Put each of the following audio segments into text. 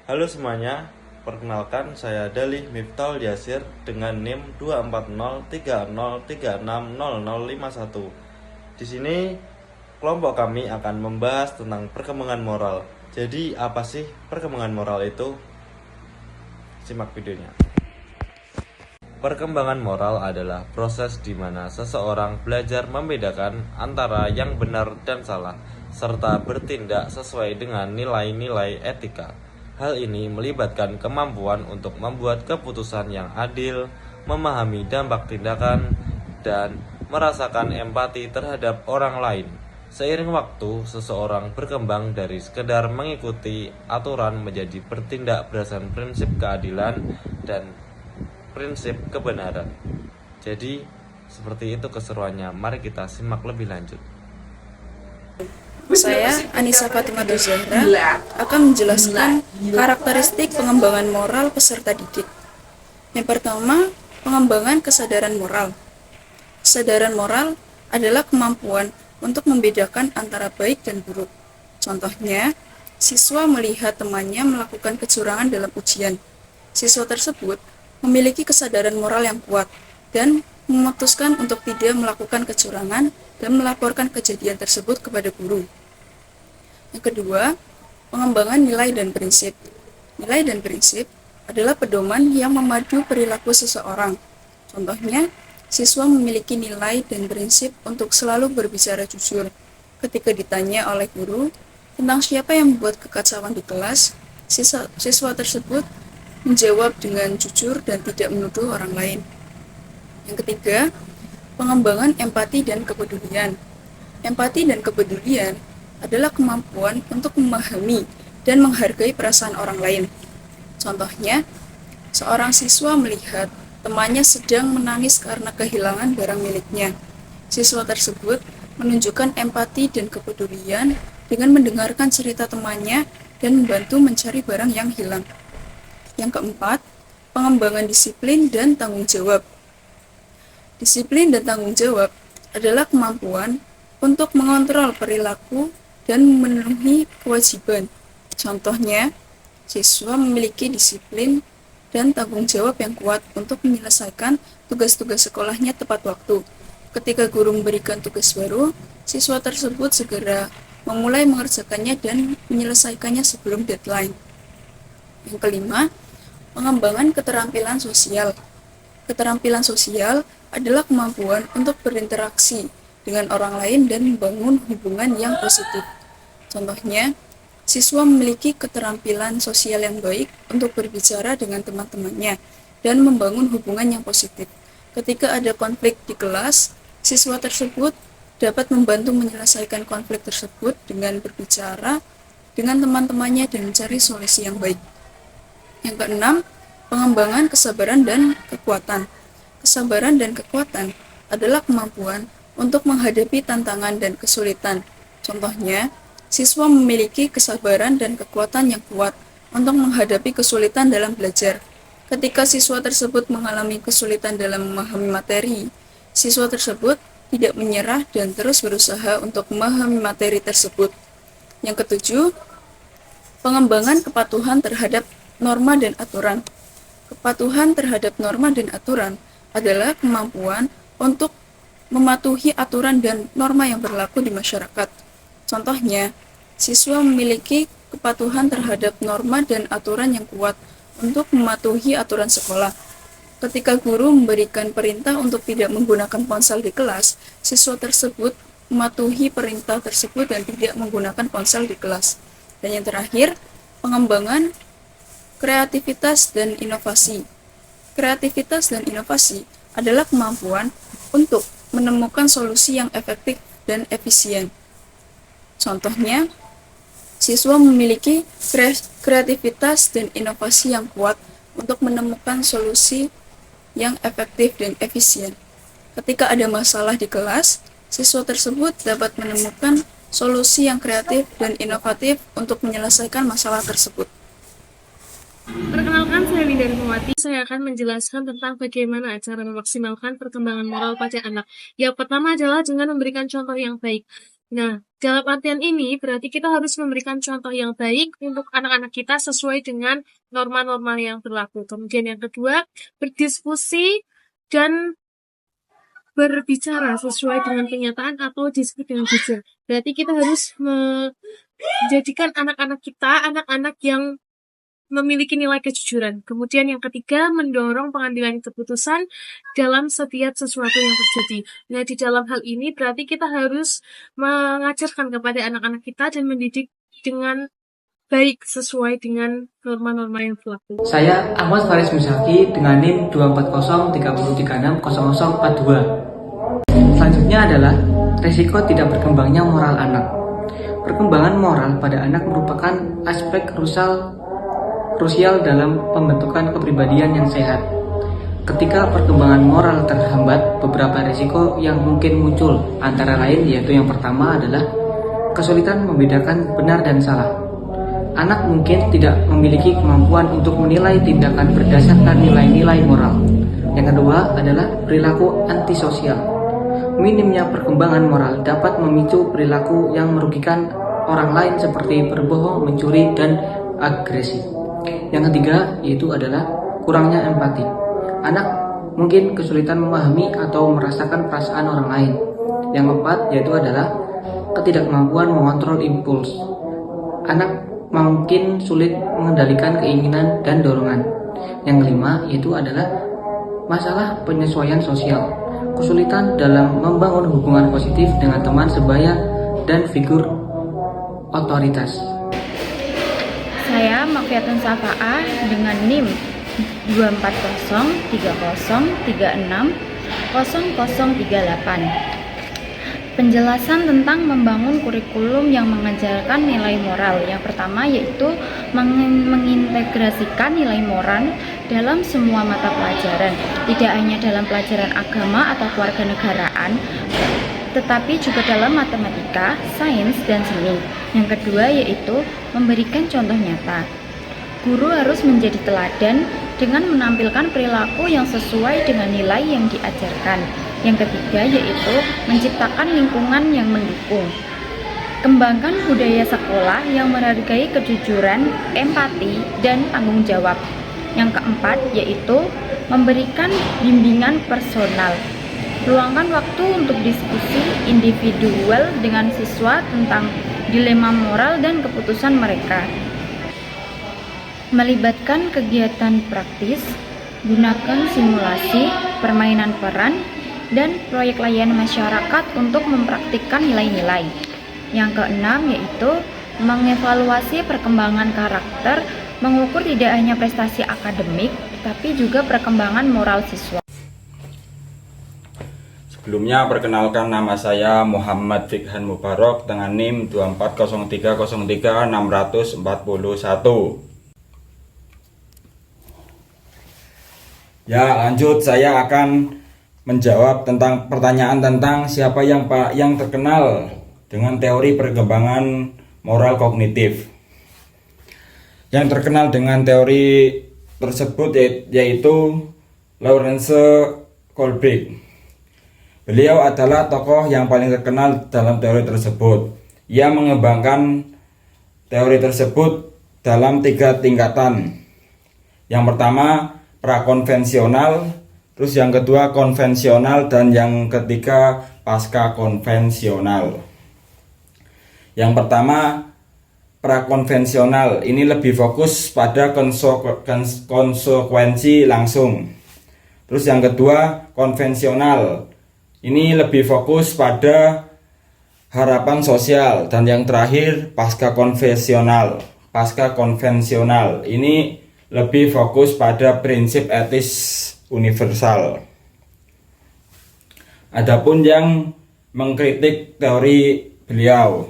Halo semuanya, perkenalkan saya Dalih Miftahul Yasir dengan NIM 24030360051. Di sini kelompok kami akan membahas tentang perkembangan moral. Jadi apa sih perkembangan moral itu? Simak videonya. Perkembangan moral adalah proses di mana seseorang belajar membedakan antara yang benar dan salah, serta bertindak sesuai dengan nilai-nilai etika. Hal ini melibatkan kemampuan untuk membuat keputusan yang adil, memahami dampak tindakan, dan merasakan empati terhadap orang lain. Seiring waktu, seseorang berkembang dari sekedar mengikuti aturan menjadi bertindak berdasarkan prinsip keadilan dan prinsip kebenaran. Jadi, seperti itu keseruannya. Mari kita simak lebih lanjut. Saya, Anissa Fatimah Zahra, akan menjelaskan karakteristik pengembangan moral peserta didik. Yang pertama, pengembangan kesadaran moral. Kesadaran moral adalah kemampuan untuk membedakan antara baik dan buruk. Contohnya, siswa melihat temannya melakukan kecurangan dalam ujian. Siswa tersebut memiliki kesadaran moral yang kuat dan memutuskan untuk tidak melakukan kecurangan dan melaporkan kejadian tersebut kepada guru. Yang kedua, pengembangan nilai dan prinsip. Nilai dan prinsip adalah pedoman yang memadu perilaku seseorang. Contohnya, siswa memiliki nilai dan prinsip untuk selalu berbicara jujur. Ketika ditanya oleh guru tentang siapa yang membuat kekacauan di kelas, siswa tersebut menjawab dengan jujur dan tidak menuduh orang lain. Yang ketiga, pengembangan empati dan kepedulian. Empati dan kepedulian adalah kemampuan untuk memahami dan menghargai perasaan orang lain. Contohnya, seorang siswa melihat temannya sedang menangis karena kehilangan barang miliknya. Siswa tersebut menunjukkan empati dan kepedulian dengan mendengarkan cerita temannya dan membantu mencari barang yang hilang. Yang keempat, pengembangan disiplin dan tanggung jawab. Disiplin dan tanggung jawab adalah kemampuan untuk mengontrol perilaku dan memenuhi kewajiban. Contohnya, siswa memiliki disiplin dan tanggung jawab yang kuat untuk menyelesaikan tugas-tugas sekolahnya tepat waktu. Ketika guru memberikan tugas baru, siswa tersebut segera memulai mengerjakannya dan menyelesaikannya sebelum deadline. Yang kelima, pengembangan keterampilan sosial. Keterampilan sosial adalah kemampuan untuk berinteraksi dengan orang lain dan membangun hubungan yang positif. Contohnya, siswa memiliki keterampilan sosial yang baik untuk berbicara dengan teman-temannya dan membangun hubungan yang positif. Ketika ada konflik di kelas, siswa tersebut dapat membantu menyelesaikan konflik tersebut dengan berbicara dengan teman-temannya dan mencari solusi yang baik. Yang keenam, pengembangan kesabaran dan kekuatan. Kesabaran dan kekuatan adalah kemampuan untuk menghadapi tantangan dan kesulitan. Contohnya, siswa memiliki kesabaran dan kekuatan yang kuat untuk menghadapi kesulitan dalam belajar. Ketika siswa tersebut mengalami kesulitan dalam memahami materi, siswa tersebut tidak menyerah dan terus berusaha untuk memahami materi tersebut. Yang ketujuh, pengembangan kepatuhan terhadap norma dan aturan. Kepatuhan terhadap norma dan aturan adalah kemampuan untuk mematuhi aturan dan norma yang berlaku di masyarakat. Contohnya, siswa memiliki kepatuhan terhadap norma dan aturan yang kuat untuk mematuhi aturan sekolah. Ketika guru memberikan perintah untuk tidak menggunakan ponsel di kelas, siswa tersebut mematuhi perintah tersebut dan tidak menggunakan ponsel di kelas. Dan yang terakhir, pengembangan kreativitas dan inovasi. Kreativitas dan inovasi adalah kemampuan untuk menemukan solusi yang efektif dan efisien. Contohnya, siswa memiliki kreativitas dan inovasi yang kuat untuk menemukan solusi yang efektif dan efisien. Ketika ada masalah di kelas, siswa tersebut dapat menemukan solusi yang kreatif dan inovatif untuk menyelesaikan masalah tersebut. Perkenalkan, saya Winda Rahmawati. Saya akan menjelaskan tentang bagaimana cara memaksimalkan perkembangan moral pada anak. Yang pertama adalah dengan memberikan contoh yang baik. Nah, Dalam artian ini, berarti kita harus memberikan contoh yang baik untuk anak-anak kita sesuai dengan norma-norma yang berlaku. Kemudian yang kedua, berdiskusi dan berbicara sesuai dengan kenyataan atau diskusi dengan jujur. Berarti kita harus menjadikan anak-anak kita anak-anak yang memiliki nilai kejujuran. Kemudian yang ketiga, mendorong pengambilan keputusan dalam setiap sesuatu yang terjadi. Nah, di dalam hal ini berarti kita harus mengajarkan kepada anak-anak kita dan mendidik dengan baik sesuai dengan norma-norma yang berlaku. Saya Ahmad Faris Musaki dengan NIM 24030360042. Selanjutnya adalah resiko tidak berkembangnya moral anak. Perkembangan moral pada anak merupakan aspek krusial dalam pembentukan kepribadian yang sehat. Ketika perkembangan moral terhambat, beberapa resiko yang mungkin muncul, antara lain yaitu yang pertama adalah kesulitan membedakan benar dan salah. Anak mungkin tidak memiliki kemampuan untuk menilai tindakan berdasarkan nilai-nilai moral. Yang kedua adalah perilaku antisosial. Minimnya perkembangan moral dapat memicu perilaku yang merugikan orang lain seperti berbohong, mencuri, dan agresi. Yang ketiga yaitu adalah kurangnya empati. Anak mungkin kesulitan memahami atau merasakan perasaan orang lain. Yang keempat yaitu adalah ketidakmampuan mengontrol impuls. Anak mungkin sulit mengendalikan keinginan dan dorongan. Yang kelima yaitu adalah masalah penyesuaian sosial. Kesulitan dalam membangun hubungan positif dengan teman sebaya dan figur otoritas. Saya Mafiatun Safa'ah dengan NIM 24030360038. Penjelasan tentang membangun kurikulum yang mengajarkan nilai moral. Yang pertama yaitu mengintegrasikan nilai moral dalam semua mata pelajaran, tidak hanya dalam pelajaran agama atau kewarganegaraan, tetapi juga dalam matematika, sains, dan seni. Yang kedua yaitu memberikan contoh nyata. Guru harus menjadi teladan dengan menampilkan perilaku yang sesuai dengan nilai yang diajarkan. Yang ketiga yaitu menciptakan lingkungan yang mendukung. Kembangkan budaya sekolah yang menghargai kejujuran, empati, dan tanggung jawab. Yang keempat yaitu memberikan bimbingan personal. Luangkan waktu untuk diskusi individual dengan siswa tentang dilema moral dan keputusan mereka. Melibatkan kegiatan praktis, gunakan simulasi, permainan peran, dan proyek layanan masyarakat untuk mempraktikkan nilai-nilai. Yang keenam yaitu mengevaluasi perkembangan karakter, mengukur tidak hanya prestasi akademik, tapi juga perkembangan moral siswa. Sebelumnya perkenalkan, nama saya Muhammad Fikhan Mubarok dengan NIM 240303641. Ya, lanjut saya akan menjawab tentang pertanyaan tentang siapa yang terkenal dengan teori perkembangan moral kognitif. Yang terkenal dengan teori tersebut yaitu Lawrence Kohlbrink. Beliau adalah tokoh yang paling terkenal dalam teori tersebut. Ia mengembangkan teori tersebut dalam 3 tingkatan. Yang pertama prakonvensional, terus yang kedua konvensional, dan yang ketiga pasca konvensional. Yang pertama prakonvensional, ini lebih fokus pada konsekuensi langsung. Terus yang kedua konvensional, ini lebih fokus pada harapan sosial. Dan yang terakhir pasca konvensional. Pasca konvensional ini lebih fokus pada prinsip etis universal. Adapun yang mengkritik teori beliau,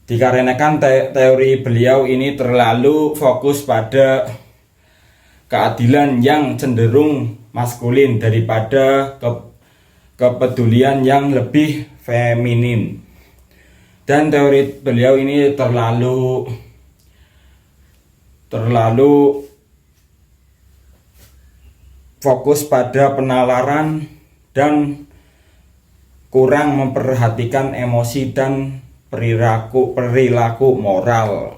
dikarenakan teori beliau ini terlalu fokus pada keadilan yang cenderung maskulin daripada kepedulian yang lebih feminin. Dan teori beliau ini terlalu fokus pada penalaran dan kurang memperhatikan emosi dan perilaku moral.